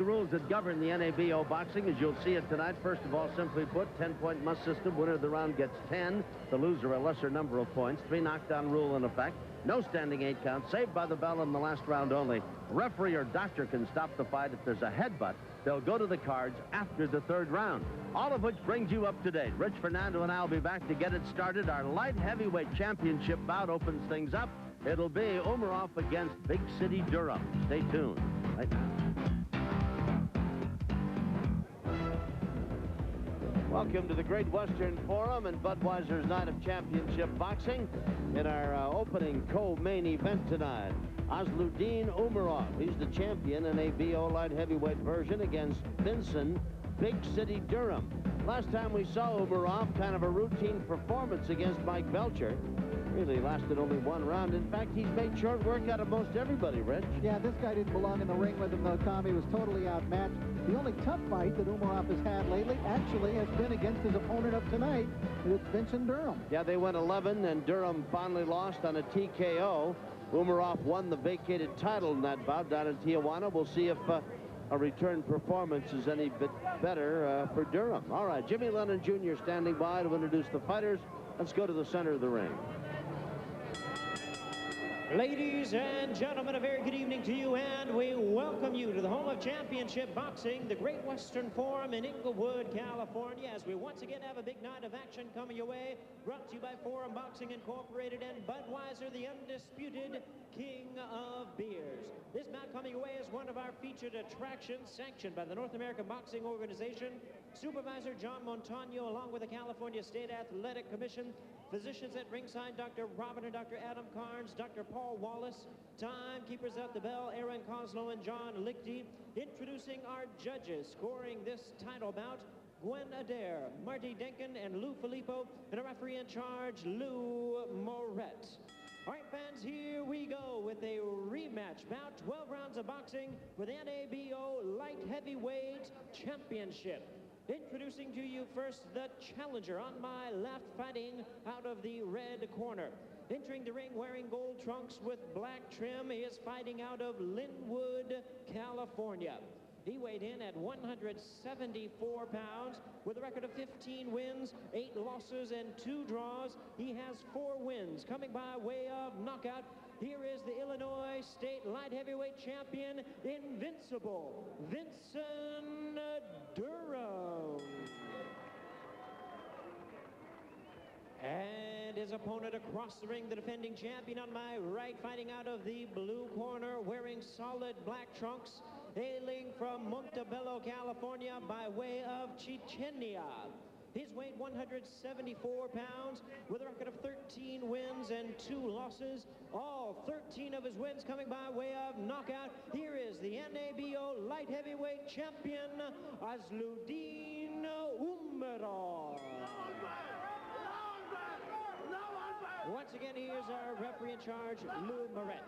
The rules that govern the NABO boxing, as you'll see it tonight, first of all, simply put, 10-point must system. Winner of the round gets 10. The loser, a lesser number of points. 3 knockdown rule in effect. No standing 8 count. Saved by the bell in the last round only. Referee or doctor can stop the fight if there's a headbutt. They'll go to the cards after the 3rd round. All of which brings you up to date. Rich Fernando and I will be back to get it started. Our light heavyweight championship bout opens things up. It'll be Umarov against Big City Durham. Stay tuned. Right now. Welcome to the Great Western Forum and Budweiser's Night of Championship Boxing. In our opening co-main event tonight, Asluddin Umarov. He's the champion in a BO light heavyweight version against Vinson, Big City Durham. Last time we saw Umarov, kind of a routine performance against Mike Belcher. Really lasted only 1 round. In fact, he's made short work out of most everybody, Rich. Yeah, this guy didn't belong in the ring with him, though, Tom. He was totally outmatched. The only tough fight that Umarov has had lately actually has been against his opponent of tonight. It's Vinson Durham. Yeah, they went 11, and Durham finally lost on a TKO. Umarov won the vacated title in that bout down in Tijuana. We'll see if a return performance is any bit better for Durham. All right, Jimmy Lennon Jr. standing by to introduce the fighters. Let's go to the center of the ring. Ladies and gentlemen, a very good evening to you, and we welcome you to the home of championship boxing, the Great Western Forum in Inglewood, California, as we once again have a big night of action coming your way, brought to you by Forum Boxing Incorporated and Budweiser, the undisputed king of beers. This bout coming away is one of our featured attractions, sanctioned by the North American Boxing Organization, Supervisor John Montano, along with the California State Athletic Commission, physicians at ringside, Dr. Robin and Dr. Adam Carnes, Dr. Paul Wallace, timekeepers at the bell, Aaron Coslow and John Lichty. Introducing our judges, scoring this title bout, Gwen Adair, Marty Denkin, and Lou Filippo, and a referee in charge, Lou Moret. All right, fans, here we go with a rematch bout, 12 rounds of boxing with NABO Light Heavyweight Championship. Introducing to you first the challenger on my left, fighting out of the red corner. Entering the ring wearing gold trunks with black trim, he is fighting out of Linwood, California. He weighed in at 174 pounds with a record of 15 wins, 8 losses, and 2 draws. He has 4 wins coming by way of knockout. Here is the Illinois State Light Heavyweight Champion, Invincible, Vinson Durham. And his opponent across the ring, the defending champion on my right, fighting out of the blue corner, wearing solid black trunks, hailing from Montebello, California, by way of Chichenia. He's weighed 174 pounds with a record of 13 wins and 2 losses. All 13 of his wins coming by way of knockout. Here is the NABO Light Heavyweight Champion, Asluddin Umarov. Once again, here's our referee in charge, Lou Moret.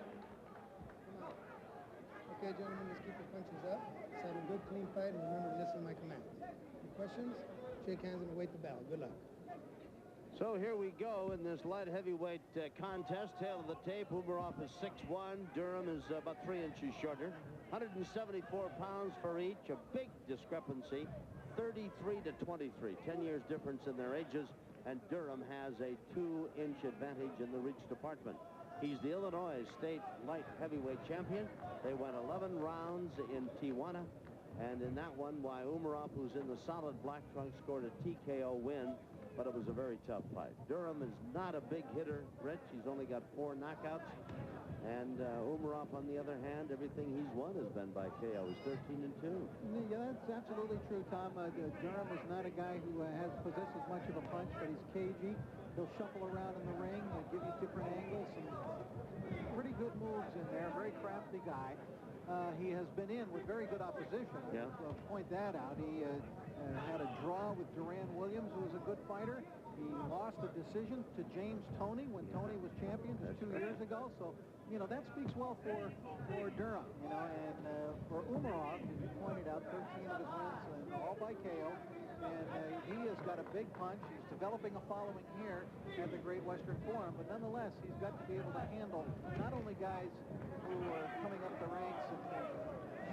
Okay, gentlemen, let's keep the punches up. Let's have a good, clean fight, and remember to listen to my command. Any questions? Shake hands and await the bell. Good luck. So here we go in this light heavyweight contest. Tail of the tape, Umarov is 6'1". Durham is about 3 inches shorter. 174 pounds for each. A big discrepancy. 33 to 23. 10 years difference in their ages. And Durham has a 2-inch advantage in the reach department. He's the Illinois State Light Heavyweight Champion. They went 11 rounds in Tijuana. And in that one, Umarov, who's in the solid black trunk, scored a TKO win. But it was a very tough fight. Durham is not a big hitter, Rich. He's only got 4 knockouts. And Umarov, on the other hand, everything he's won has been by KO. He's 13-2. Yeah, that's absolutely true, Tom. Durham is not a guy who possesses much of a punch, but he's cagey. He'll shuffle around in the ring and give you different angles. Some pretty good moves in there. Very crafty guy. He has been in with very good opposition. Yeah. I'll point that out. He had a draw with Duran Williams, who was a good fighter. He lost a decision to James Toney when Toney was champion just 2 years ago. So, you know, that speaks well for Durham, you know, and for Umarov, as you pointed out, 13 of his wins, all by KO. And he has got a big punch. He's developing a following here at the Great Western Forum, but nonetheless, he's got to be able to handle not only guys who are coming up the ranks and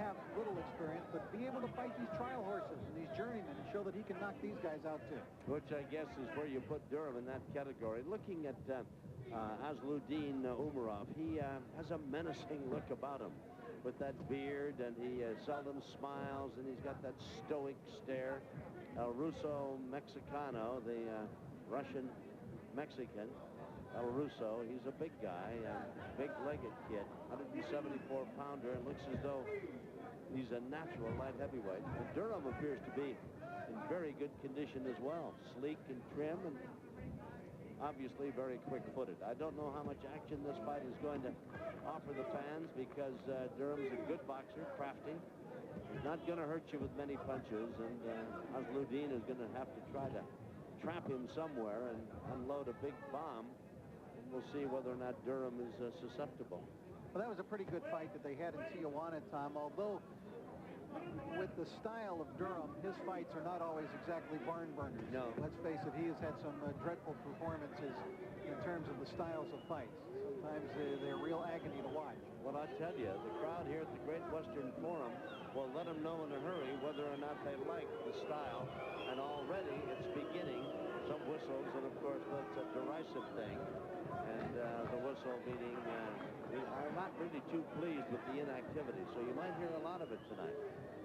have little experience, but be able to fight these trial horses and these journeymen and show that he can knock these guys out too. Which I guess is where you put Durham in that category. Looking at Asluddin Umarov, he has a menacing look about him with that beard, and he seldom smiles, and he's got that stoic stare. El Russo Mexicano, the Russian Mexican, El Russo, he's a big guy, big-legged kid, 174-pounder, and looks as though he's a natural light heavyweight. And Durham appears to be in very good condition as well, sleek and trim, and obviously very quick-footed. I don't know how much action this fight is going to offer the fans, because Durham's a good boxer, crafty. He's not going to hurt you with many punches, and Asluddin is going to have to try to trap him somewhere and unload a big bomb. We'll see whether or not Durham is susceptible. Well, that was a pretty good fight that they had in Tijuana, Tom, although with the style of Durham, his fights are not always exactly barn burners. No. Let's face it, he has had some dreadful performances in terms of the styles of fights. Sometimes they're real agony to watch. Well, I tell you, the crowd here at the Great Western Forum will let them know in a hurry whether or not they like the style. And already it's beginning. Some whistles, and of course that's a derisive thing. And the whistle meaning we are not really too pleased with the inactivity, so you might hear a lot of it tonight.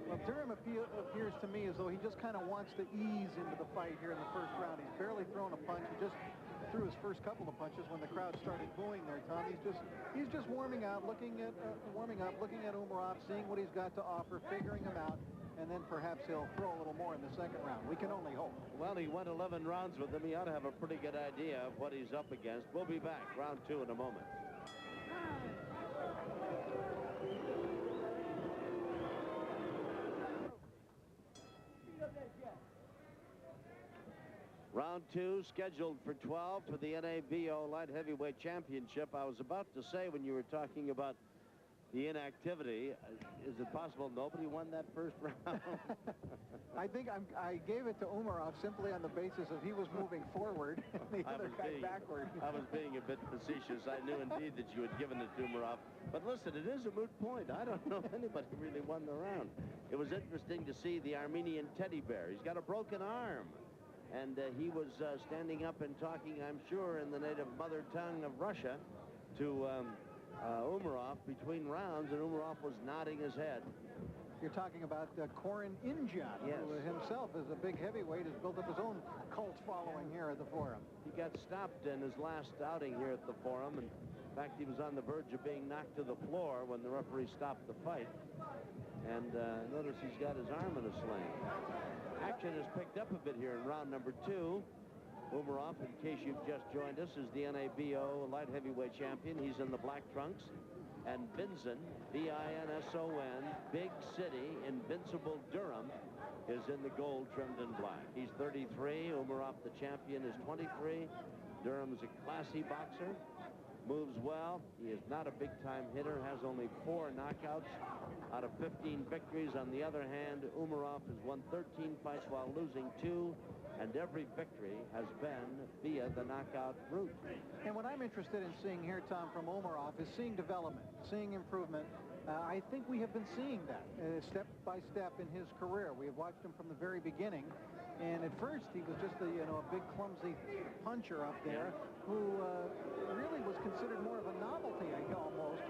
Well, Durham appears to me as though he just kind of wants to ease into the fight here in the first round. He's barely thrown a punch. He just threw his first couple of punches when the crowd started booing there, Tom. He's just warming up, looking at Umarov, seeing what he's got to offer, figuring him out, and then perhaps he'll throw a little more in the second round. We can only hope. Well, he went 11 rounds with him. He ought to have a pretty good idea of what he's up against. We'll be back, round 2 in a moment. Round 2 scheduled for 12 for the NABO Light Heavyweight Championship. I was about to say, when you were talking about the inactivity, is it possible nobody won that first round? I think I gave it to Umarov simply on the basis of he was moving forward and the other guy backward. I was being a bit facetious. I knew indeed that you had given it to Umarov. But listen, it is a moot point. I don't know if anybody really won the round. It was interesting to see the Armenian teddy bear. He's got a broken arm. And he was standing up and talking, I'm sure, in the native mother tongue of Russia to Umarov between rounds, and Umarov was nodding his head. You're talking about Korin Injat, yes, who himself is a big heavyweight, has built up his own cult following here at the Forum. He got stopped in his last outing here at the Forum, and in fact, he was on the verge of being knocked to the floor when the referee stopped the fight. And notice he's got his arm in a sling. Action has picked up a bit here in round number 2. Umarov, in case you've just joined us, is the NABO light heavyweight champion. He's in the black trunks. And Vinson, V-I-N-S-O-N, Big City, Invincible Durham, is in the gold trimmed in black. He's 33. Umarov, the champion, is 23. Durham's a classy boxer. Moves well. He is not a big-time hitter, has only 4 knockouts out of 15 victories. On the other hand, Umarov has won 13 fights while losing 2, and every victory has been via the knockout route. And what I'm interested in seeing here, Tom, from Umarov is seeing development, seeing improvement. I think we have been seeing that step by step in his career. We have watched him from the very beginning, and at first he was just a big clumsy puncher up there who really was considered more of a novelty, almost,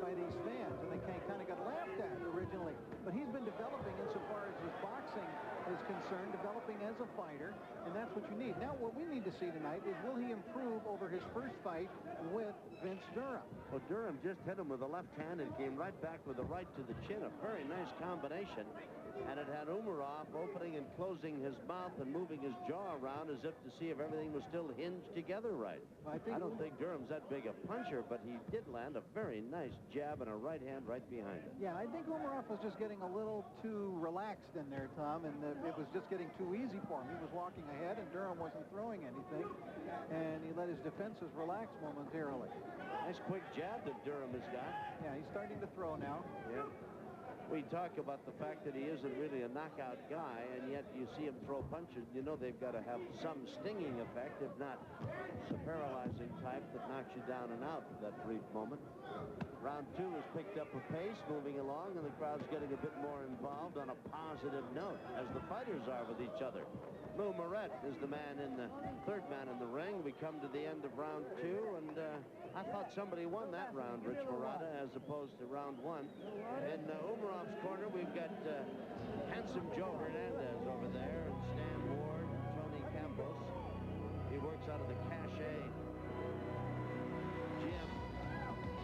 by these fans, and they kind of got laughed at originally. But he's been developing insofar as his boxing is concerned, developing as a fighter, and that's what you need. Now, what we need to see tonight is, will he improve over his first fight with Vince Durham? Well, Durham just hit him with the left hand and came right back with the right to the chin. A very nice combination. And it had Umarov opening and closing his mouth and moving his jaw around as if to see if everything was still hinged together right. I don't think Durham's that big a puncher, but he did land a very nice jab and a right hand right behind it. Yeah, I think Umarov was just getting a little too relaxed in there, Tom, and it was just getting too easy for him. He was walking ahead, and Durham wasn't throwing anything, and he let his defenses relax momentarily. Nice quick jab that Durham has got. Yeah, he's starting to throw now. Yeah. We talk about the fact that he isn't really a knockout guy, and yet you see him throw punches. You know they've got to have some stinging effect, if not the paralyzing type that knocks you down and out for that brief moment. Round 2 has picked up a pace, moving along, and the crowd's getting a bit more involved on a positive note, as the fighters are with each other. Lou Moret is the third man in the ring. We come to the end of round 2, and I thought somebody won that round, Rich Murata, as opposed to round 1. In Umarov's corner, we've got handsome Joe Hernandez over there, and Stan Ward, and Tony Campos. He works out of the Cache gym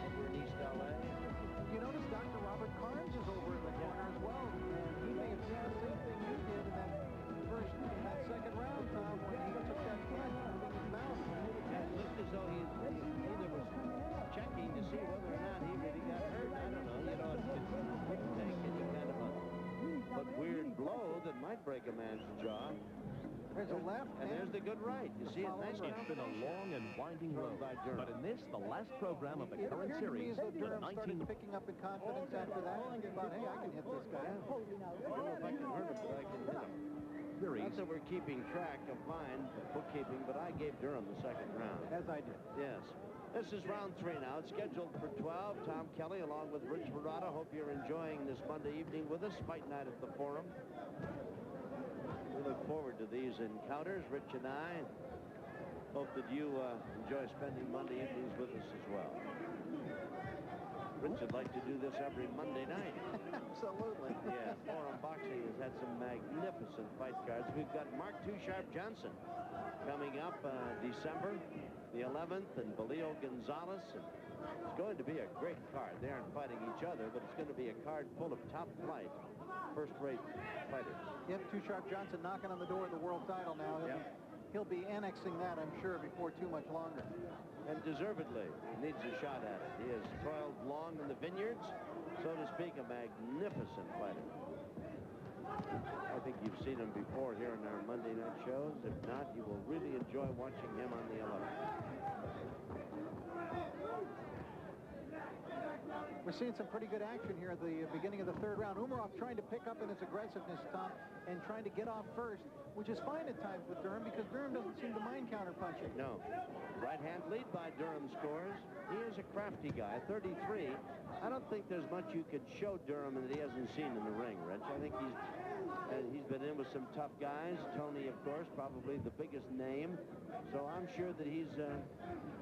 over in East L.A. You notice Dr. Robert Carnes is over in the corner as well, and he may have seen the same thing you did in that second round, Tom, when he took that punch moving his mouth. Yeah, it looked as though he either was checking to see whether or not he really got hurt. I don't know. You know, it's a quick take, and you kind of a weird blow that might break a man's jaw. There's a left, and there's the good right. You see it nice. It's been a long and winding road, but in this, the last program of the current series, the Durham started picking up in confidence after that. He thought, hey, I can hit this guy. I don't know if I can hurt him, but I can hit him. Not that we're keeping track of mine, bookkeeping, but I gave Durham the second round. As I did. Yes. This is round 3 now. It's scheduled for 12. Tom Kelly along with Rich Murata. Hope you're enjoying this Monday evening with us. Fight night at the Forum. We look forward to these encounters, Rich and I. Hope that you enjoy spending Monday evenings with us as well. Rich would like to do this every Monday night. Absolutely. Yeah, Forum Boxing has had some magnificent fight cards. We've got Mark Too Sharp Johnson coming up December the 11th, and Belio Gonzalez. And it's going to be a great card. They aren't fighting each other, but it's going to be a card full of top flight, first-rate fighters. Yep, Too Sharp Johnson knocking on the door of the world title now. He'll be annexing that, I'm sure, before too much longer. And deservedly needs a shot at it. He has toiled long in the vineyards, so to speak, a magnificent fighter. I think you've seen him before here in our Monday night shows. If not, you will really enjoy watching him on the 11th. We're seeing some pretty good action here at the beginning of the third round. Umarov trying to pick up in his aggressiveness, Tom, and trying to get off first, which is fine at times with Durham, because Durham doesn't seem to mind counterpunching. No. Right hand lead by Durham scores. He is a crafty guy, 33. I don't think there's much you could show Durham that he hasn't seen in the ring, Rich. I think he's been in with some tough guys. Tony, of course, probably the biggest name. So I'm sure that he's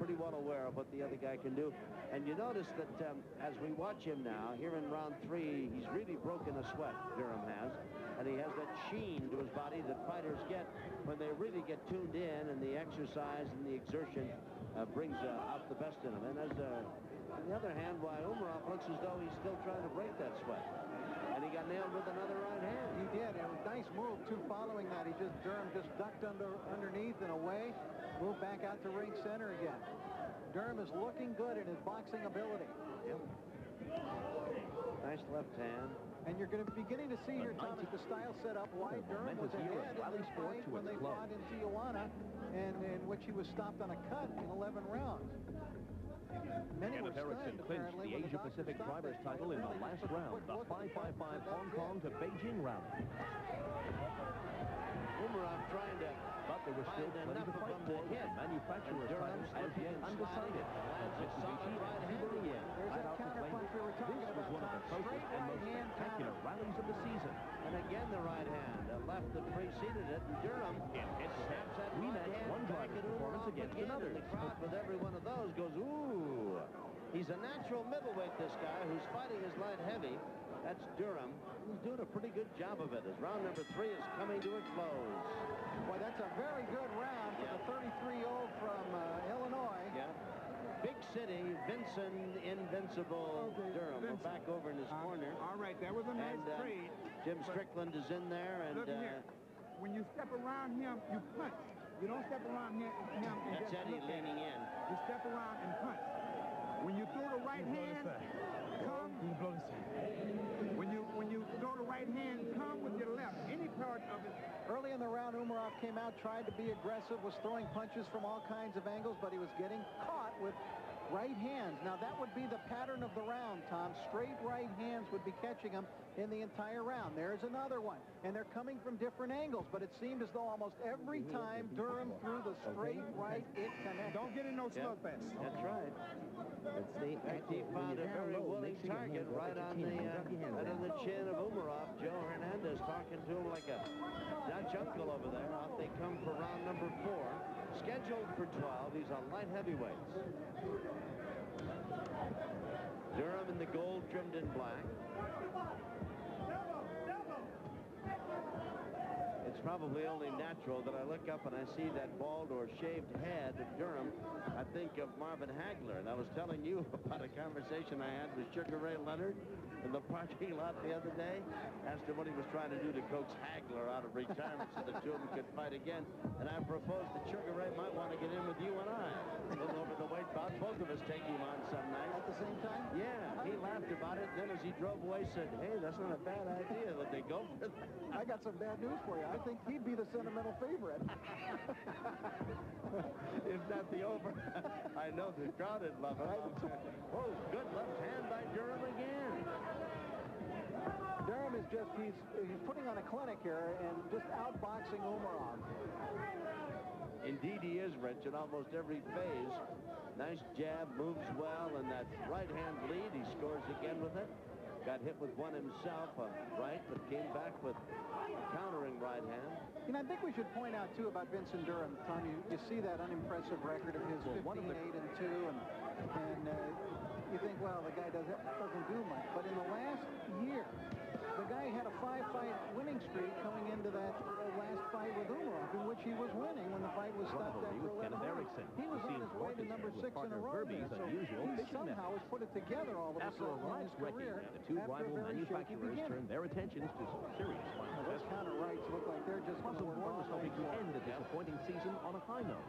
pretty well aware of what the other guy can do. And you notice that as we watch him now, here in round 3, he's really broken a sweat, Durham has. And he has that sheen to his body that fighters get when they really get tuned in, and the exercise and the exertion brings out the best in them. And on the other hand, why Umarov looks as though he's still trying to break that sweat. And he got nailed with another right hand. He did. It was a nice move, too, following that. Durham just ducked underneath and away, moved back out to ring center again. Durham is looking good in his boxing ability. Yep. Nice left hand. And you're going to be beginning to see here, Thomas, the style set up why Durham was ahead in this fight when they fought in Tijuana, and in which he was stopped on a cut in 11 rounds. Many were stunned, apparently, the Asia-Pacific Drivers title in the last round, the 555 Hong Kong to Beijing round. Umarov trying to But there was still plenty to fight for. The manufacturer's title as yet undecided. Mitsubishi and Subaru flat out to claim this was one of the closest and most spectacular rallies of the season. And again the right hand, left that preceded it, and Durham snaps that rematch one driver's performance against another. The crowd with every one of those goes, ooh. He's a natural middleweight, this guy, who's fighting his light heavy. That's Durham. He's doing a pretty good job of it as round number 3 is coming to a close. Boy, that's a very good round for the 33-year-old from Illinois. Yeah. Big city, Vinson, invincible Durham. We're back over in his corner. All right, that was a nice trade. Jim Strickland is in there. And look here. When you step around him, you punch. You don't step around him and that's just Eddie look leaning at in. You step around and punch. When you throw the right hand, come. When you throw the right hand, come with your left. Any part of it. Early in the round, Umarov came out, tried to be aggressive, was throwing punches from all kinds of angles, but he was getting caught with right hands. Now, that would be the pattern of the round, Tom. Straight right hands would be catching him in the entire round. There's another one, and they're coming from different angles, but it seemed as though almost every time Durham threw the straight right, it connected. Don't get in no slugfest. That's right. He found a very willing target right on the chin of Umarov. Joe Hernandez talking to him like a Dutch uncle over there. Off they come for round number 4. Scheduled for 12. He's on light heavyweights. Durham in the gold trimmed in black. It's probably only natural that I look up and I see that bald or shaved head of Durham. I think of Marvin Hagler, and I was telling you about a conversation I had with Sugar Ray Leonard in the parking lot the other day. Asked him what he was trying to do to coax Hagler out of retirement so the two of them could fight again. And I proposed that Sugar Ray might want to get in with you and I. A little over the weight bout. Both of us take him on some night. At the same time? Yeah, he laughed about it. Then as he drove away, said, hey, that's not a bad idea. Would they go for that? I got some bad news for you. I think he'd be the sentimental favorite. If not the over. I know the crowd would love it. Oh, good left hand by Durham again. Durham is just, he's putting on a clinic here and just outboxing Umarov. Indeed he is, Rich, in almost every phase. Nice jab, moves well, and that right hand lead, he scores again with it. Got hit with one himself, right, but came back with countering right hand. You know, I think we should point out, too, about Vinson Durham, Tom. You see that unimpressive record of his 15-8-2, and you think, well, the guy doesn't do much. But in the last year, the guy had a 5-fight winning streak coming into that last fight with Umarov, in which he was winning when the fight was stopped after 11 rounds. He was on his way to number 6 in a row there, so he somehow has put it together all of a sudden in his career the two rival manufacturers turned their attentions to some serious final those counter rights look like they're just going to work was hoping to end the disappointing season on a high note.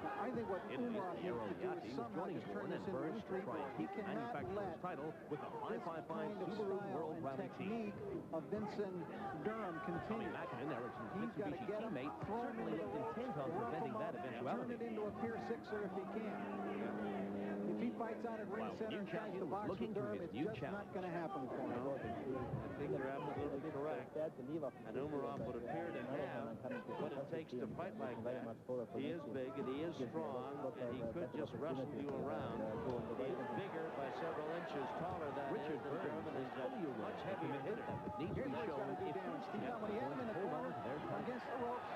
I think what Umarov needs to do is somehow just turn this into a street war. He cannot let title with the this kind of style and technique of Vinson Durham continue. He's got to get him, throw him into the ropes, rough him up, turn it into a Pier Sixer if he can. If he fights out at ring center and tries to box with Durham, it's just not going to happen for him. I think you're absolutely correct. And Umarov would appear to have what it takes to fight like that. He is big and he is strong, and he could just wrestle you around. He is bigger by several inches taller than Durham, and is a much heavier hitter. Needs to be shown if when he had him in the corner against the ropes.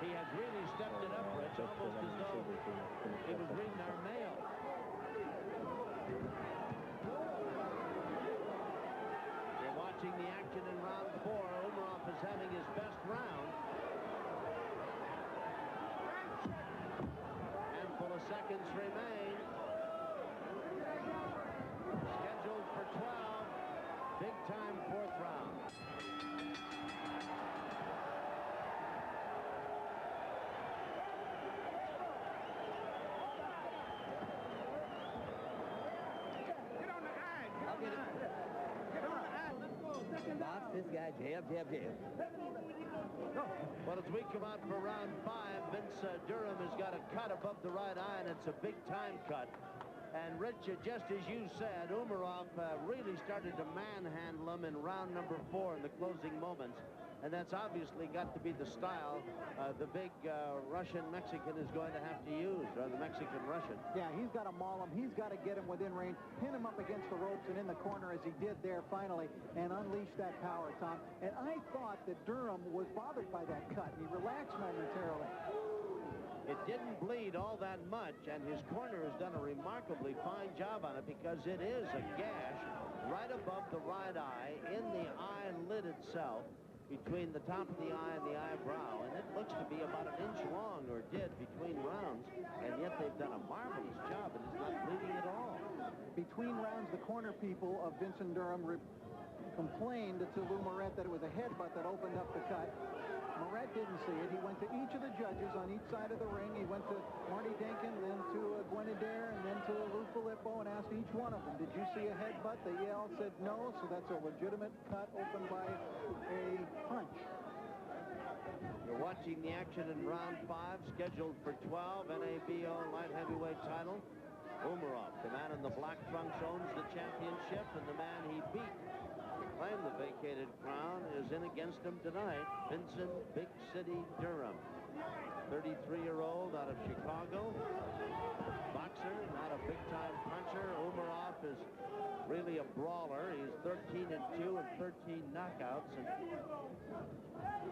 He has really stepped it up, Rich, almost as though he was reading our mail. You're watching the action in round 4. Umarov is having his best round. Handful of seconds remain. Scheduled for 12. Big time 4th round. Box this guy, jab, jab, jab. Well, as we come out for round 5, Vince Durham has got a cut above the right eye, and it's a big-time cut. And, Rich, just as you said, Umarov really started to manhandle him in round number 4 in the closing moments. And that's obviously got to be the style the big Russian-Mexican is going to have to use, or the Mexican-Russian. Yeah, he's got to maul him. He's got to get him within range, pin him up against the ropes and in the corner as he did there finally, and unleash that power, Tom. And I thought that Durham was bothered by that cut. He relaxed momentarily. It didn't bleed all that much, and his corner has done a remarkably fine job on it because it is a gash right above the right eye in the eyelid itself, between the top of the eye and the eyebrow, and it looks to be about 1 inch long, or did, between rounds, and yet they've done a marvelous job. It is not bleeding at all. Between rounds, the corner people of Vinson Durham complained to Lou Moret that it was a headbutt that opened up the cut. Moret didn't see it. He went to each of the judges on each side of the ring. He went to Marty Denkin, then to Gwen Adair, and then to Lou Filippo, and asked each one of them, did you see a headbutt? They all said no, so that's a legitimate cut opened by a punch. You're watching the action in round 5, scheduled for 12, NABO light heavyweight title. Umarov, the man in the black trunks, owns the championship, and the man he beat to claim the vacated crown is in against him tonight. Vinson, Big City Durham, 33-year-old out of Chicago, boxer, not a big-time puncher. Umarov is really a brawler. He's 13-2 and 13 knockouts.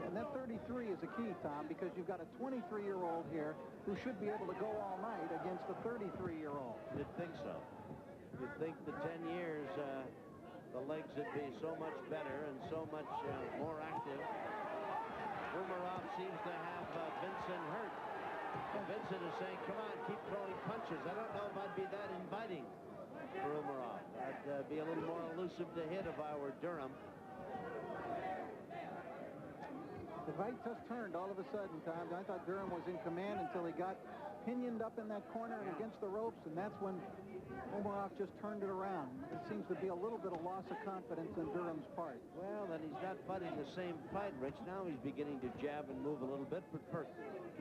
And that 33 is a key, Tom, because you've got a 23-year-old here who should be able to go all night against a 33-year-old. You'd think so. You'd think the 10 years, the legs would be so much better and so much more active. Umarov seems to have Vinson hurt. And Vinson is saying, come on, keep throwing punches. I don't know if I'd be that inviting for Umarov. I'd be a little more elusive to hit if I were Durham. The fight just turned all of a sudden, Tom. I thought Durham was in command until he got pinioned up in that corner and against the ropes, and that's when Umarov just turned it around. It seems to be a little bit of loss of confidence on Durham's part. Well, then he's not fighting the same fight, Rich. Now he's beginning to jab and move a little bit, but for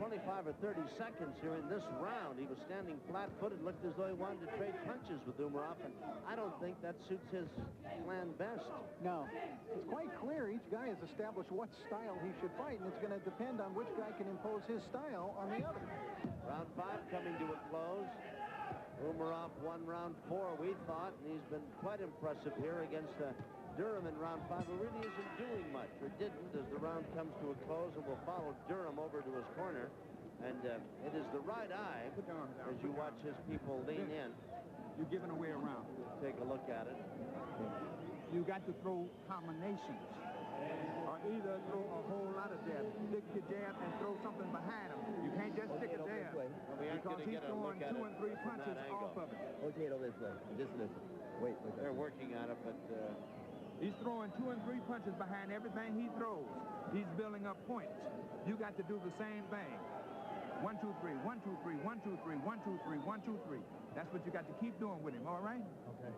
25 or 30 seconds here in this round, he was standing flat-footed, looked as though he wanted to trade punches with Umarov, and I don't think that suits his plan best. No. It's quite clear each guy has established what style he should fight, and it's going to depend on which guy can impose his style on the other. Round 5 coming to a close. Umarov won round 4, we thought, and he's been quite impressive here against Durham in round 5, who really isn't doing much, or didn't, as the round comes to a close, and we'll follow Durham over to his corner. And it is the right eye, as you watch his people lean in. You're giving away a round. Take a look at it. You got to throw combinations, or either throw a whole lot of jabs. Stick your jab and throw something behind him. You can't just stick it there, Well, we aren't because going to he's get a look throwing at 2 it and 3 from punches that angle. off of it. Rotate over this way. Just listen. Wait. They're working on it, but He's throwing 2 and 3 punches behind everything he throws. He's building up points. You got to do the same thing. 1, 2, 3, 1, 2, 3, 1, 2, 3, 1, 2, 3, 1, 2, 3. That's what you got to keep doing with him, all right? Okay.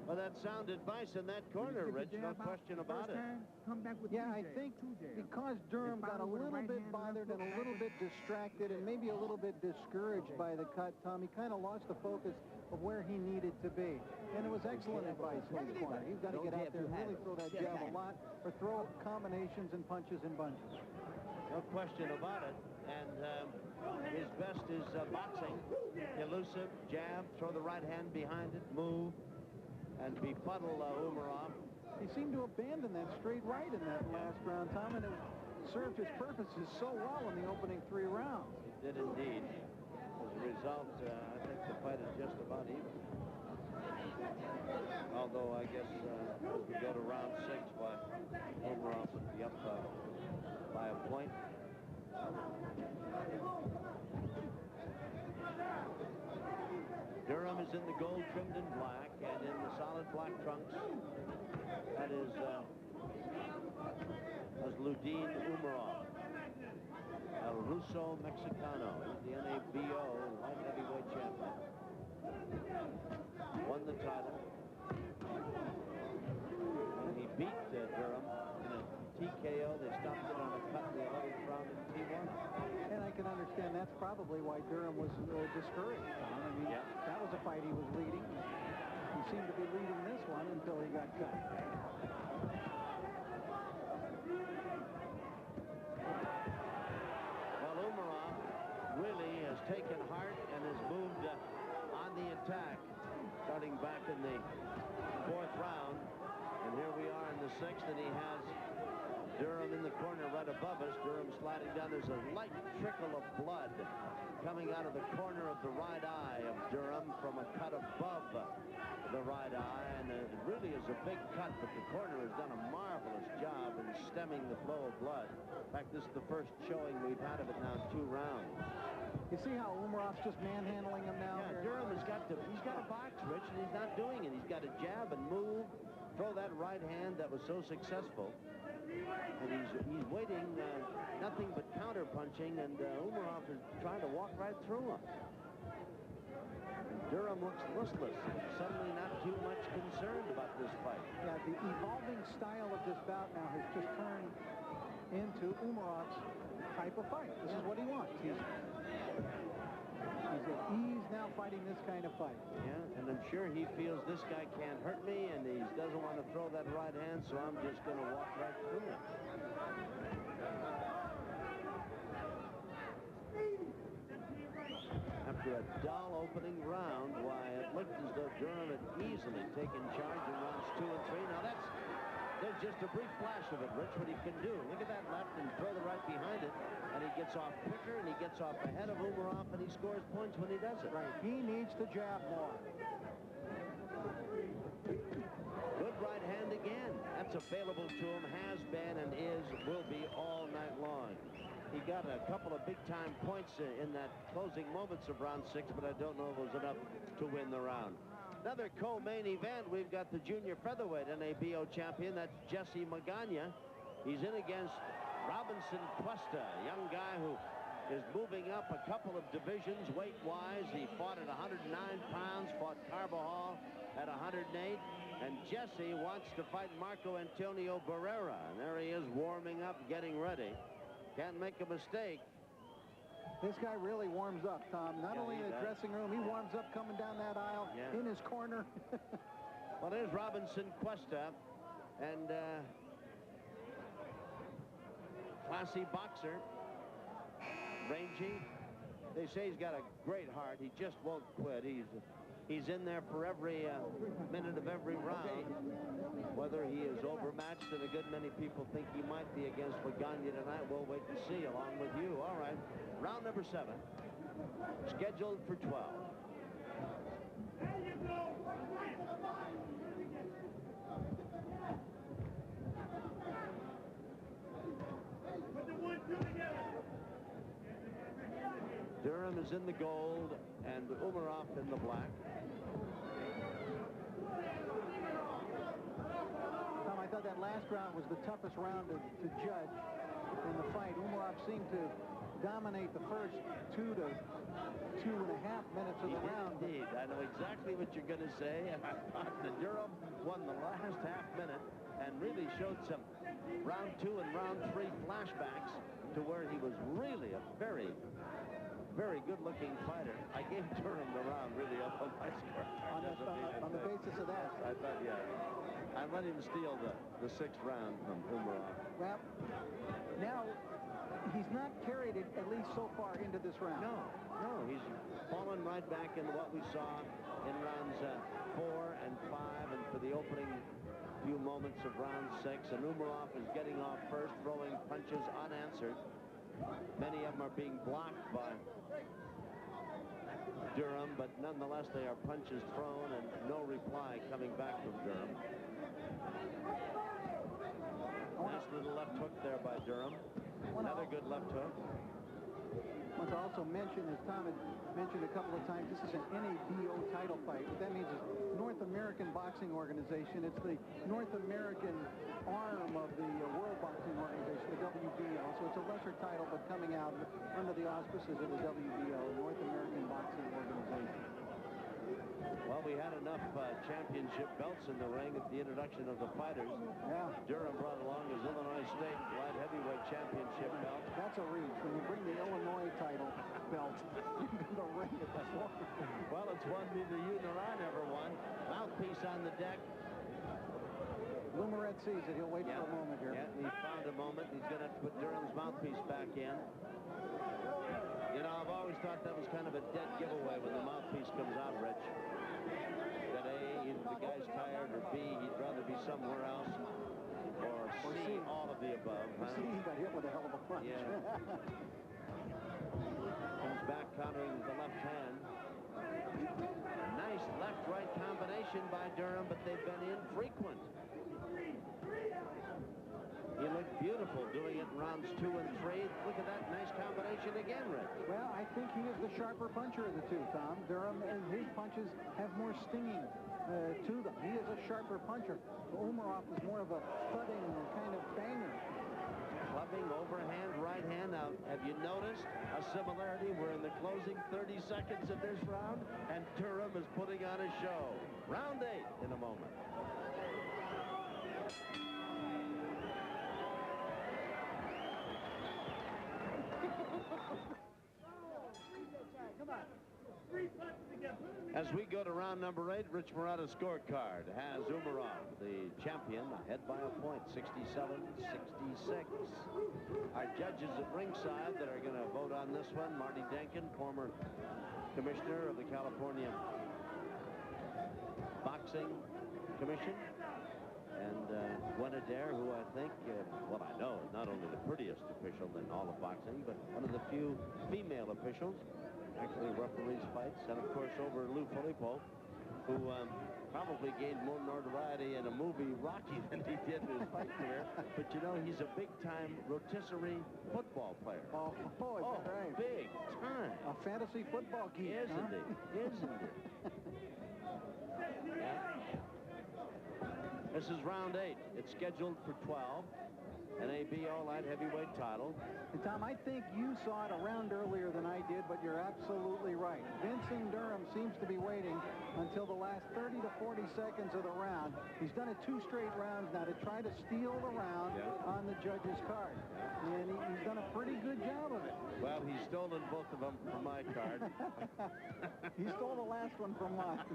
well, that's sound advice in that corner, Rich. No question about it. Come back with Yeah, 2 I jabs, think 2 jabs. because Durham got a little bit bothered and a little bit distracted and maybe a little bit discouraged by the cut, Tom, he kind of lost the focus of where he needed to be. And it was excellent advice in his corner. He's got to get out there and really throw that jab a lot, or throw combinations and punches in bunches. No question about it. And his best is boxing. Elusive, jab, throw the right hand behind it, move, and befuddle Umarov. He seemed to abandon that straight right in that last round, Tom, and it served his purposes so well in the opening 3 rounds. It did indeed. As a result, I think the fight is just about even. Although I guess as we go to round 6, Umarov would be up by a point. Durham is in the gold trimmed in black and in the solid black trunks. That is Asluddin Umarov, El Ruso Mexicano. He's the NABO light heavyweight champion. Won the title. And he beat Durham in a TKO. They stopped it on a cut in the 11th round in T1. And I can understand that's probably why Durham was discouraged, Tom. I mean, that was a fight he was leading. He seemed to be leading this one until he got cut. Well, Umarov really has taken heart and has moved on the attack, starting back in the 4th round. And here we are in the 6th, and he has Durham in the corner right above us. Durham sliding down. There's a light trickle of blood coming out of the corner of the right eye of Durham from a cut above the right eye. And it really is a big cut, but the corner has done a marvelous job in stemming the flow of blood. In fact, this is the first showing we've had of it now in 2 rounds. You see how Umarov's just manhandling him now? Yeah, Durham has got to, he's got a box, Rich, and he's not doing it. He's got to jab and move, throw that right hand that was so successful. And he's waiting, nothing but counter punching, and Umarov is trying to walk right through him. And Durham looks listless, suddenly not too much concerned about this fight. Yeah, the evolving style of this bout now has just turned into Umarov's type of fight. This is what he wants. He's at ease now fighting this kind of fight. Yeah, and I'm sure he feels this guy can't hurt me, and he doesn't want to throw that right hand, so I'm just going to walk right through him. After a dull opening round, why, it looked as though Durham had easily taken charge in rounds 2 and 3. Now there's just a brief flash of it, Rich, what he can do. Look at that left and throw the right behind it. And he gets off quicker, and he gets off ahead of Umarov, and he scores points when he does it. Right. He needs to jab more. Good right hand again. That's available to him, has been, and will be all night long. He got a couple of big-time points in that closing moments of round 6, but I don't know if it was enough to win the round. Another co-main event, we've got the junior featherweight NABO champion. That's Jesse Magana. He's in against Robinson Cuesta, a young guy who is moving up a couple of divisions weight-wise. He fought at 109 pounds, fought Carbajal at 108, and Jesse wants to fight Marco Antonio Barrera. And there he is warming up, getting ready. Can't make a mistake. This guy really warms up, Tom. Not only in the dressing room, he warms up coming down that aisle in his corner. Well, there's Robinson Cuesta, and classy boxer, rangy. They say he's got a great heart. He just won't quit. He's in there for every minute of every round. Whether he is overmatched, and a good many people think he might be against Magana tonight, we'll wait and see along with you. All right, round number 7, scheduled for 12. Durham is in the gold and Umarov in the black. Tom, I thought that last round was the toughest round to judge in the fight. Umarov seemed to dominate the first 2 to 2.5 minutes of the round. Indeed, I know exactly what you're going to say, and I thought that Durham won the last half minute and really showed some round 2 and round 3 flashbacks to where he was really a very good-looking fighter. I gave Durham the round really up on my score. On the basis of that. I thought, yeah. I let him steal the 6th round from Umarov. Well, now he's not carried it, at least so far, into this round. No, he's fallen right back into what we saw in rounds 4 and 5, and for the opening few moments of round 6. And Umarov is getting off first, throwing punches unanswered. Many of them are being blocked by Durham, but nonetheless they are punches thrown and no reply coming back from Durham. Nice little left hook there by Durham. Another good left hook. I want to also mention, as Tom had mentioned a couple of times, this is an NABO title fight. What that means is North American Boxing Organization. It's the North American arm of the World Boxing Organization, the WBO. So it's a lesser title, but coming out under the auspices of the WBO, North American Boxing Organization. Well, we had enough championship belts in the ring at the introduction of the fighters. Yeah. Durham brought along his Illinois State light heavyweight championship belt. That's a reach. When you bring the Illinois title belt into the ring at the floor. Well, it's one neither you nor I never won. Mouthpiece on the deck. Lumaret sees it. He'll wait for a moment here. Yeah, he found a moment. He's going to have to put Durham's mouthpiece back in. You know, I've always thought that was kind of a dead giveaway when the mouthpiece comes out, Rich. That A, either the guy's tired, or B, he'd rather be somewhere else, or C, all of the above. Huh? C, he got hit with a hell of a punch. Yeah. Comes back countering the left hand. Nice left-right combination by Durham, but they've been infrequent. He looked beautiful doing it in rounds 2 and 3. Look at that nice combination again, Rick. Well, I think he is the sharper puncher of the two, Tom. Durham, and his punches have more stinging to them. He is a sharper puncher. Umarov is more of a thudding kind of banger. Clubbing, overhand, right hand. Now, have you noticed a similarity? We're in the closing 30 seconds of this round, and Durham is putting on a show. Round 8 in a moment. As we go to round number 8, Rich Marotta's scorecard has Umarov, the champion, ahead by a point, 67-66. Our judges at ringside that are going to vote on this one, Marty Denkin, former commissioner of the California Boxing Commission, and Gwen Adair, who I think, what I know, is not only the prettiest official in all of boxing, but one of the few female officials actually referees fights, and of course over Lou Filippo, who probably gained more notoriety in a movie, Rocky, than he did in his fight career. But you know, he's a big-time rotisserie football player. Oh, is that right? Big time. A fantasy football geek, Is huh? indeed. Is indeed. Yeah. This is round 8. It's scheduled for 12. An NABO light heavyweight title. And Tom, I think you saw it a round earlier than I did, but you're absolutely right. Vinson Durham seems to be waiting until the last 30 to 40 seconds of the round. He's done it 2 straight rounds now to try to steal the round on the judge's card. And he's done a pretty good job of it. Well, he's stolen both of them from my card. He stole the last one from mine.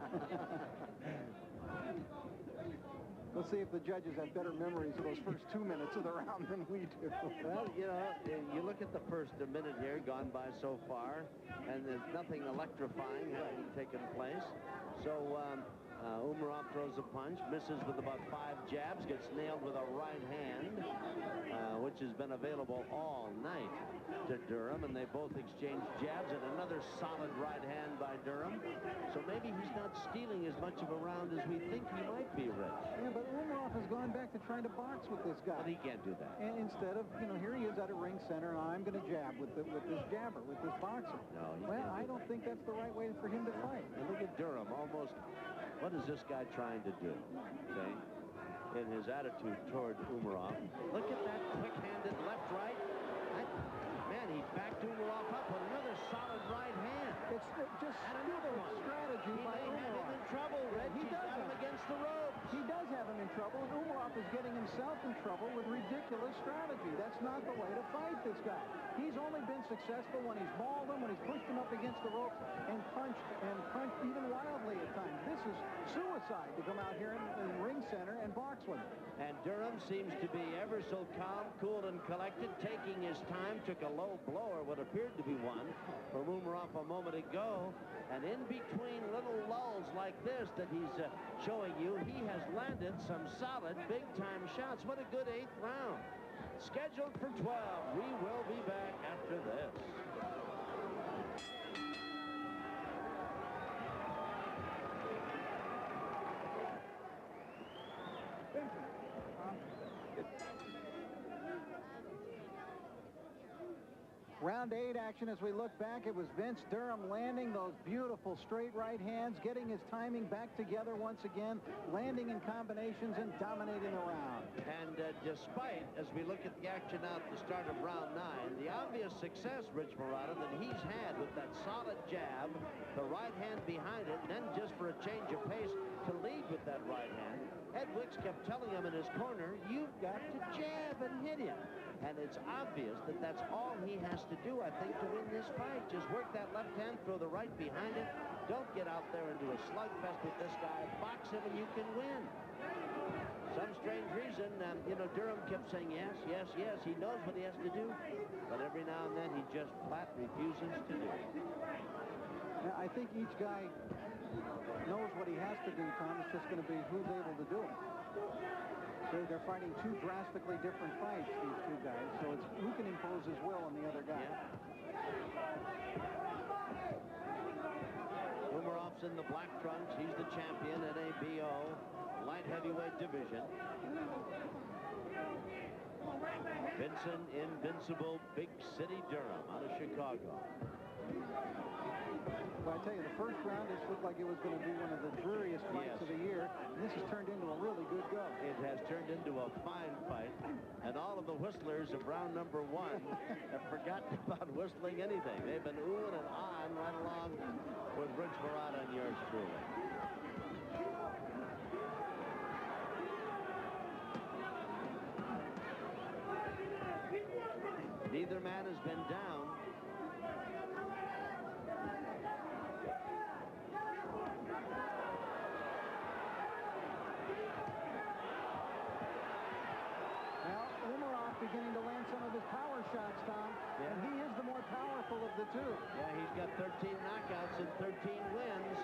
Let's see if the judges have better memories of those first 2 minutes of the round than we do. Well, you know, you look at the first minute here gone by so far, and there's nothing electrifying having taken place. So Umarov throws a punch, misses with about 5 jabs, gets nailed with a right hand, which has been available all night to Durham, and they both exchange jabs, and another solid right hand by Durham. So maybe he's not stealing as much of a round as we think he might be, Rich. Yeah, but Umarov has gone back to trying to box with this guy. But he can't do that. And instead of, you know, here he is at a ring center, and I'm going to jab with this jabber, with this boxer. No, well, I don't think that's the right way for him to fight. And look at Durham, almost, what is this guy trying to do, okay, in his attitude toward Umarov? Look at that quick-handed left-right. Man, he backed Umarov up with another solid right hand. It's just another strategy by Umarov. He may have him in trouble, Rich. He's got him against the ropes. He does have him in trouble, and Umarov is getting himself in trouble with ridiculous strategy. That's not the way to fight this guy. He's only been successful when he's mauled him, when he's pushed him up against the ropes and punched even wildly at times. This is suicide to come out here in the ring center and box with him. And Durham seems to be ever so calm, cool, and collected, taking his time, took a low blow, or what appeared to be one, from Umarov a moment ago. And in between little lulls like this that he's showing you, he has landed some solid big-time shots. What a good 8th round. Scheduled for 12. We will be back after this. Round 8 action as we look back. It was Vince Durham landing those beautiful straight right hands, getting his timing back together once again, landing in combinations and dominating the round. And despite, as we look at the action out at the start of round 9, the obvious success, Rich Marotta, that he's had with that solid jab, the right hand behind it, and then just for a change of pace to lead with that right hand, Ed Wicks kept telling him in his corner, you've got to jab and hit him. And it's obvious that that's all he has to do, I think, to win this fight. Just work that left hand, throw the right behind it. Don't get out there and do a slugfest with this guy. Box him and you can win. Some strange reason, you know, Durham kept saying yes, yes, yes. He knows what he has to do. But every now and then he just flat refuses to do it. I think each guy knows what he has to do, Tom. It's just going to be who's able to do it. So they're fighting 2 drastically different fights, these 2 guys. So it's who can impose his will on the other guy. Yeah. Umarov's in the black trunks. He's the champion at NABO light heavyweight division. Vinson, invincible, big city Durham out of Chicago. Well, I tell you, the first round, this looked like it was going to be one of the dreariest fights of the year, and this has turned into a really good go. It has turned into a fine fight, and all of the whistlers of round number 1 have forgotten about whistling anything. They've been oohing and ahhing right along with Rich Marotta and yours truly. Neither man has been down. Umarov beginning to land some of his power shots, Tom, and he is the more powerful of the two. Yeah, he's got 13 knockouts and 13 wins.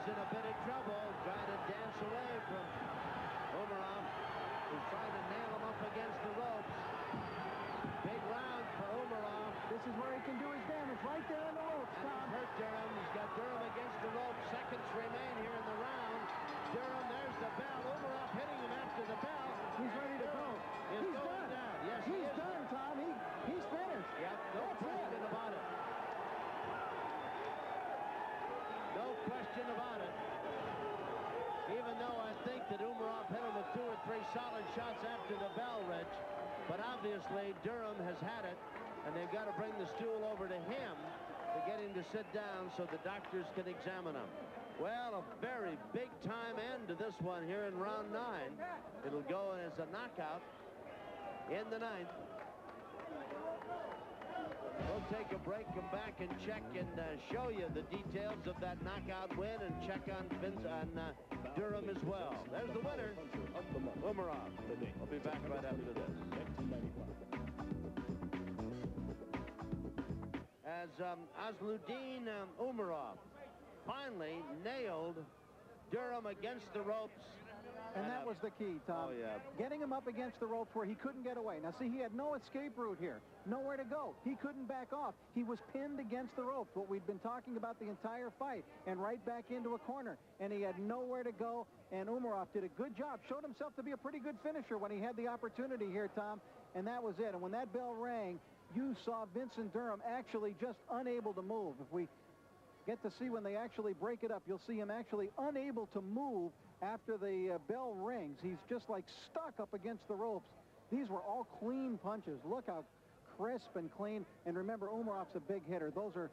In a bit of trouble, trying to dance away from Umarov, who's trying to nail him up against the ropes. Big round for Umarov. This is where he can do his damage, right there in the ropes, Tom. And hurt Durham. He's got Durham against the ropes. Seconds remain here in the round. Durham, there's the bell. Umarov hitting him after the bell. He's ready to go. He's going down. Yes, he's done, Tom. He's finished. Yep, no question about it. No question about it. Even though I think that Umarov hit him with 2 or 3 solid shots after the bell, Rich. But obviously, Durham has had it, and they've got to bring the stool over to him to get him to sit down so the doctors can examine him. Well, a very big-time end to this one here in round 9. It'll go as a knockout in the 9th. We'll take a break, come back and check and show you the details of that knockout win and check on Durham as well. There's the winner, Umarov. We'll be back right after this. As Asluddin Umarov finally nailed Durham against the ropes. And that was the key, Tom. Oh, yeah. Getting him up against the ropes where he couldn't get away. Now, see, he had no escape route here. Nowhere to go. He couldn't back off. He was pinned against the ropes, what we'd been talking about the entire fight, and right back into a corner. And he had nowhere to go, and Umarov did a good job. Showed himself to be a pretty good finisher when he had the opportunity here, Tom, and that was it. And when that bell rang, you saw Vinson Durham actually just unable to move. If we get to see when they actually break it up, you'll see him actually unable to move after the bell rings. He's just like stuck up against the ropes. These were all clean punches. Look how crisp and clean. And remember, Umarov's a big hitter. Those are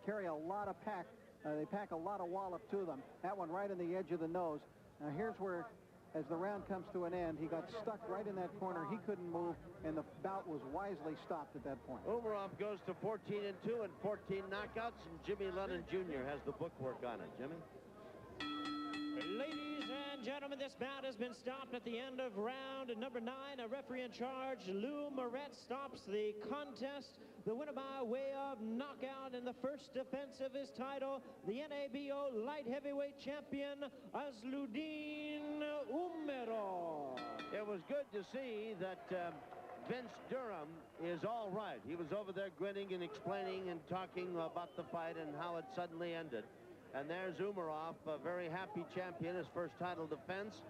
carry a lot of pack. They pack a lot of wallop to them. That one right in the edge of the nose. Now here's where, as the round comes to an end, he got stuck right in that corner. He couldn't move, and the bout was wisely stopped at that point. Umarov goes to 14-2 and 14 knockouts, and Jimmy Lennon Jr. has the bookwork on it. Jimmy? Ladies and gentlemen, this bout has been stopped at the end of round number 9. A referee in charge, Lou Moret, stops the contest. The winner by way of knockout in the first defense of his title, the NABO light heavyweight champion, Asluddin Umarov. It was good to see that Vince Durham is all right. He was over there grinning and explaining and talking about the fight and how it suddenly ended. And there's Umarov, a very happy champion, his first title defense.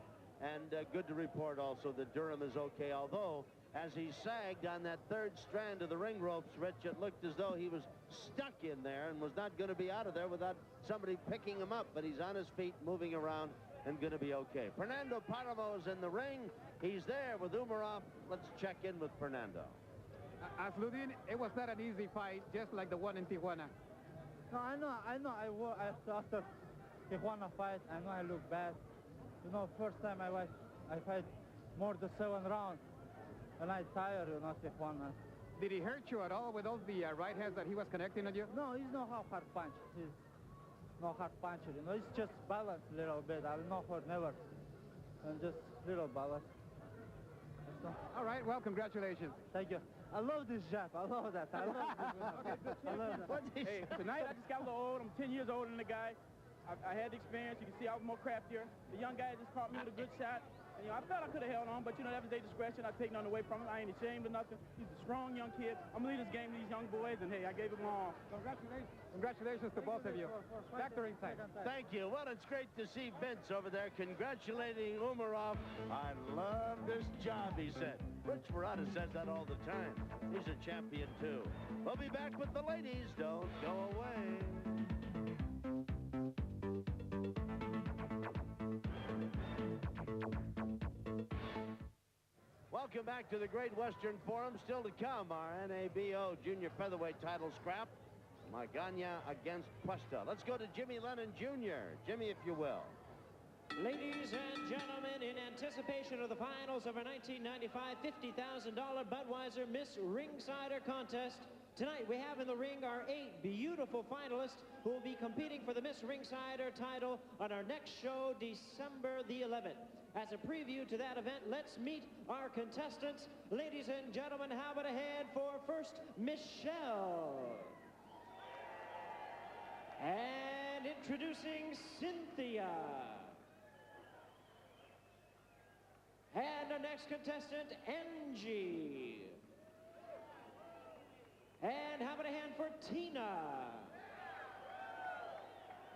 And good to report also that Durham is okay. Although, as he sagged on that third strand of the ring ropes, Rich, it looked as though he was stuck in there and was not going to be out of there without somebody picking him up. But he's on his feet, moving around, and going to be okay. Fernando Paramo is in the ring. He's there with Umarov. Let's check in with Fernando. Asluddin, it was not an easy fight, just like the one in Tijuana. No, I know. After Tijuana fight, I know I look bad. You know, first time I fight more than 7 rounds, and I tired, you know, Tijuana. Did he hurt you at all with all the right hands that he was connecting on you? No, he's not a hard punch. He's no hard puncher, you know. It's just balance a little bit. I don't know for never, and just little balance. So, all right, well, congratulations. Thank you. I love this job. I love that. I love this. I love that. Hey, tonight I just got a little old. I'm 10 years older than the guy. I had the experience. You can see I was more craftier. The young guy just caught me with a good shot. And, I felt I could have held on, but, that was their discretion. I take none away from him. I ain't ashamed of nothing. He's a strong young kid. I'm going to lead this game to these young boys, and, hey, I gave him all. Congratulations. Congratulations to both of you. Back to ringside. Thank you. Well, it's great to see Vince over there congratulating Umarov. I love this job, he said. Rich Verada says that all the time. He's a champion, too. We'll be back with the ladies. Don't go away. Welcome back to the Great Western Forum. Still to come, our NABO Junior Featherweight title scrap. Magana against Cuesta. Let's go to Jimmy Lennon Jr. Jimmy, if you will. Ladies and gentlemen, in anticipation of the finals of our 1995 $50,000 Budweiser Miss Ringsider contest, tonight we have in the ring our 8 beautiful finalists who will be competing for the Miss Ringsider title on our next show, December the 11th. As a preview to that event, let's meet our contestants. Ladies and gentlemen, how about a hand for first Michelle? And introducing Cynthia. And our next contestant, Angie. And how about a hand for Tina?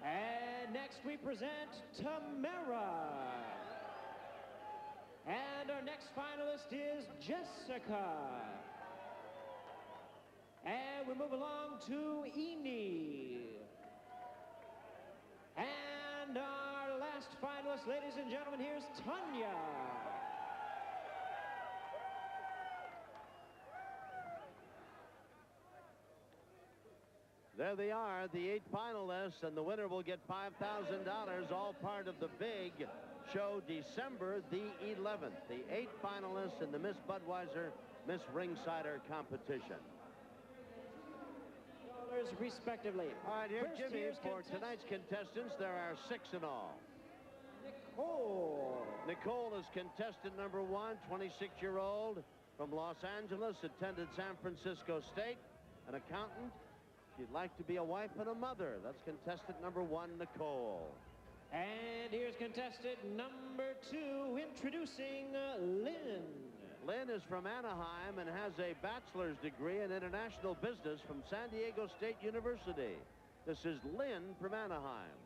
And next we present Tamara. And our next finalist is Jessica. And we move along to Eni. And our last finalist, ladies and gentlemen, here's Tanya. There they are, the 8 finalists, and the winner will get $5,000, all part of the big show December the 11th. The 8 finalists in the Miss Budweiser Miss Ringsider competition. Respectively. All right, here's First, Jimmy here's for tonight's contestants. There are 6 in all. Nicole. Nicole is contestant number 1, 26-year-old from Los Angeles, attended San Francisco State, an accountant. She'd like to be a wife and a mother. That's contestant number 1, Nicole. And here's contestant number 2, introducing Lynn. Lynn is from Anaheim and has a bachelor's degree in international business from San Diego State University. This is Lynn from Anaheim.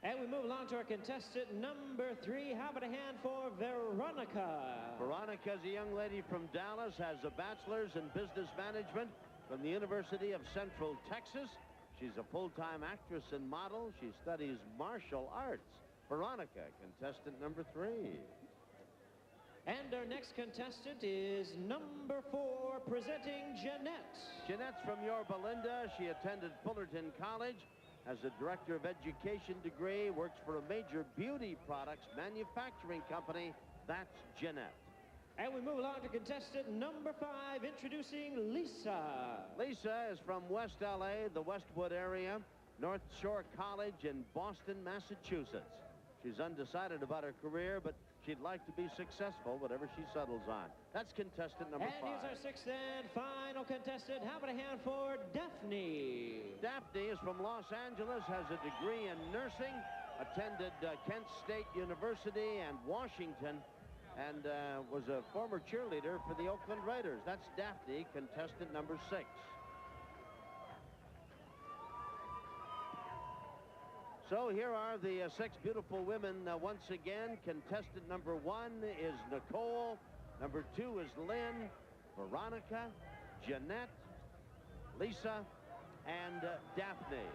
And we move along to our contestant number 3. How about a hand for Veronica? Veronica is a young lady from Dallas, has a bachelor's in business management from the University of Central Texas. She's a full-time actress and model. She studies martial arts. Veronica, contestant number 3. And our next contestant is number 4, presenting Jeanette. Jeanette's from Yorba Linda. She attended Fullerton College, has a director of education degree, works for a major beauty products manufacturing company. That's Jeanette. And we move along to contestant number 5, introducing Lisa. Lisa is from West LA, the Westwood area, North Shore College in Boston, Massachusetts. She's undecided about her career, but she'd like to be successful, whatever she settles on. That's contestant number 5. And here's our 6th and final contestant. How about a hand for Daphne? Daphne is from Los Angeles, has a degree in nursing, attended Kent State University and Washington, and was a former cheerleader for the Oakland Raiders. That's Daphne, contestant number 6. So here are the 6 beautiful women once again. Contestant number 1 is Nicole. Number 2 is Lynn, Veronica, Jeanette, Lisa, and Daphne.